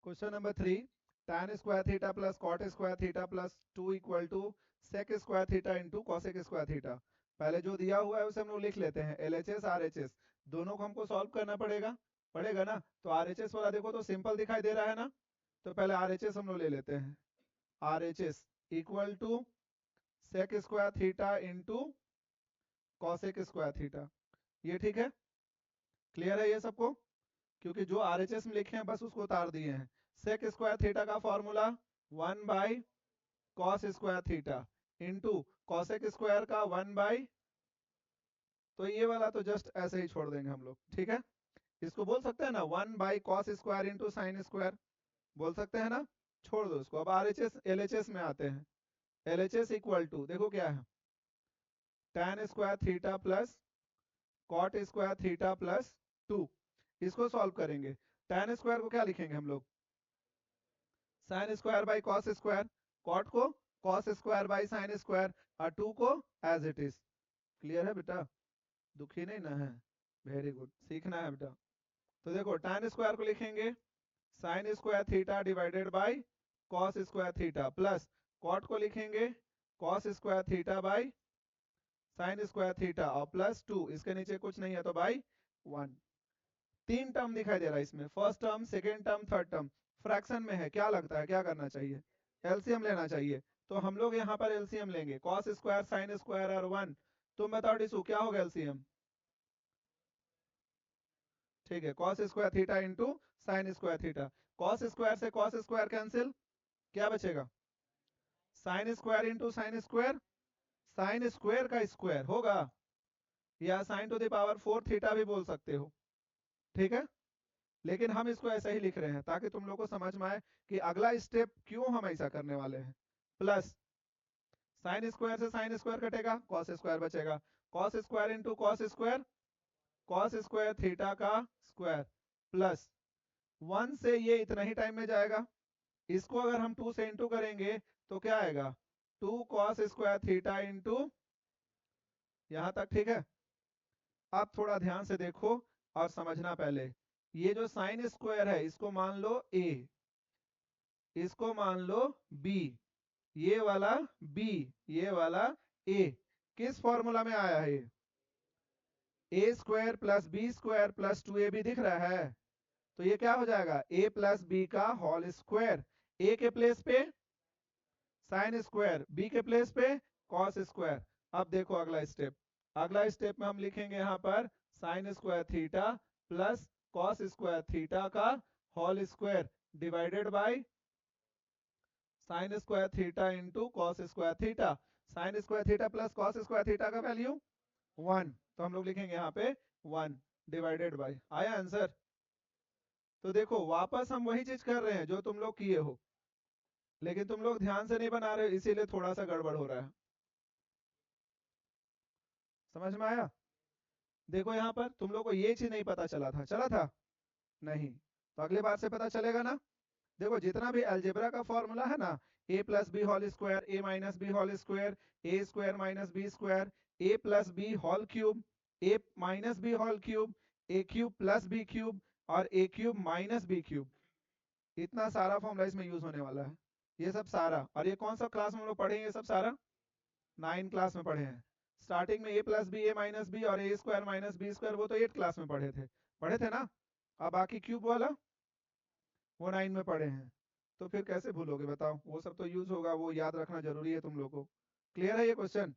Question number 3, tan square theta plus cot square theta plus 2 equal to sec square theta into cosec square theta. पहले जो दिया हुआ है उसे हम लोग लिख लेते हैं, LHS RHS दोनों को हमको सॉल्व करना पड़ेगा ना। तो RHS वाला देखो तो सिंपल दिखाई दे रहा है ना, तो पहले RHS हम लोग ले लेते हैं। RHS equal to sec square theta into cosec square theta. ये ठीक है, क्लियर है ये सबको? क्योंकि जो RHS में लिखे हैं बस उसको उतार दिए हैं। सेक स्क्वायर थीटा का formula 1 by cos square theta into cosec square का 1 बाई, तो ये वाला तो जस्ट ऐसे ही छोड़ देंगे हम लोग, ठीक है। इसको बोल सकते हैं ना 1 by cos square into sine square, बोल सकते हैं ना। छोड़ दो इसको। अब RHS LHS में आते हैं। LHS इक्वल टू देखो क्या है, tan square theta plus cot square theta plus 2। इसको सॉल्व करेंगे। tan स्क्वायर को क्या लिखेंगे हम लोग, sine square by cos square, cot को cos square by sine square, और 2 को एज इट इज। क्लियर है बेटा? दुखी नहीं ना है? वेरी गुड, सीखना है बेटा। तो देखो tan स्क्वायर को लिखेंगे sine square theta divided by cos square theta plus cot को लिखेंगे cos square theta by sine square theta और प्लस 2, इसके नीचे कुछ नहीं है तो बाई 1। 3 टर्म दिखाई दे रहा है इसमें, first term, second term, third term. Fraction में है, क्या लगता है क्या करना चाहिए? एलसीएम लेना चाहिए। तो हम लोग यहाँ पर एलसीएम लेंगे, कॉस स्क्वायर साइन स्क्वायर और 1। तुम बताओ डिसू क्या होगा एलसीएम? ठीक है, cos square theta into sine square theta. Cos square से कॉस स्क्वायर कैंसिल, क्या बचेगा? Sine square into sine square, sine square का स्क्वायर होगा, या sign to the power 4 theta भी बोल सकते हो, ठीक है। लेकिन हम इसको ऐसे ही लिख रहे हैं ताकि तुम लोग को समझ में आए कि अगला स्टेप क्यों हम ऐसा करने वाले हैं। प्लस साइन स्क्वायर से साइन स्क्वायर कटेगा, कॉस स्क्वायर बचेगा, cos square into cos square, cos square theta का स्क्वायर, प्लस 1 से ये इतना ही टाइम में जाएगा। इसको अगर हम 2 से इंटू करेंगे तो क्या आएगा, 2 कॉस स्क्वायर थीटा इंटू, यहां तक ठीक है। आप थोड़ा ध्यान से देखो और समझना पहले। ये जो साइन स्क्वायर है इसको मान लो a, इसको मान लो b, ये वाला b, ये वाला a। किस फॉर्मूला में आया है? a square plus B square plus 2ab दिख रहा है। तो ये क्या हो जाएगा, a प्लस बी का होल स्क्वायर, a के प्लेस पे साइन स्क्वायर, b के प्लेस पे कॉस स्क्वायर। अब देखो अगला स्टेप, अगला स्टेप में हम लिखेंगे यहाँ पर sine square theta plus cos square theta का whole square divided by sine square theta into cos square theta. Sine square theta plus cos square theta का वैल्यू 1, तो हम लोग लिखेंगे यहाँ पे 1 डिवाइडेड बाय, आया आंसर? तो देखो वापस हम वही चीज कर रहे हैं जो तुम लोग किए हो, लेकिन तुम लोग ध्यान से नहीं बना रहे, इसीलिए थोड़ा सा गड़बड़ हो रहा है। समझ में आया? देखो यहाँ पर तुम लोग को ये चीज नहीं पता चला था, चला था नहीं, तो अगले बार से पता चलेगा ना। देखो जितना भी अलजेब्रा का फॉर्मूला है ना, a plus B whole square, a minus B whole square, A square minus B square, a plus B whole cube, a minus B whole cube, a cube plus B cube, और a cube minus B cube, इतना सारा formula इसमें use होने वाला है। ये सब सारा, और ये कौन सा क्लास में हम लोग पढ़े हैं? ये सब सारा 9 क्लास में पढ़े हैं। स्टार्टिंग में a plus B, a minus B और a square minus B square, वो तो 8 क्लास में पढ़े थे ना। अब बाकी क्यूब वाला वो 9 में पढ़े हैं, तो फिर कैसे भूलोगे बताओ? वो सब तो यूज होगा, वो याद रखना जरूरी है तुम लोग को। क्लियर है ये क्वेश्चन?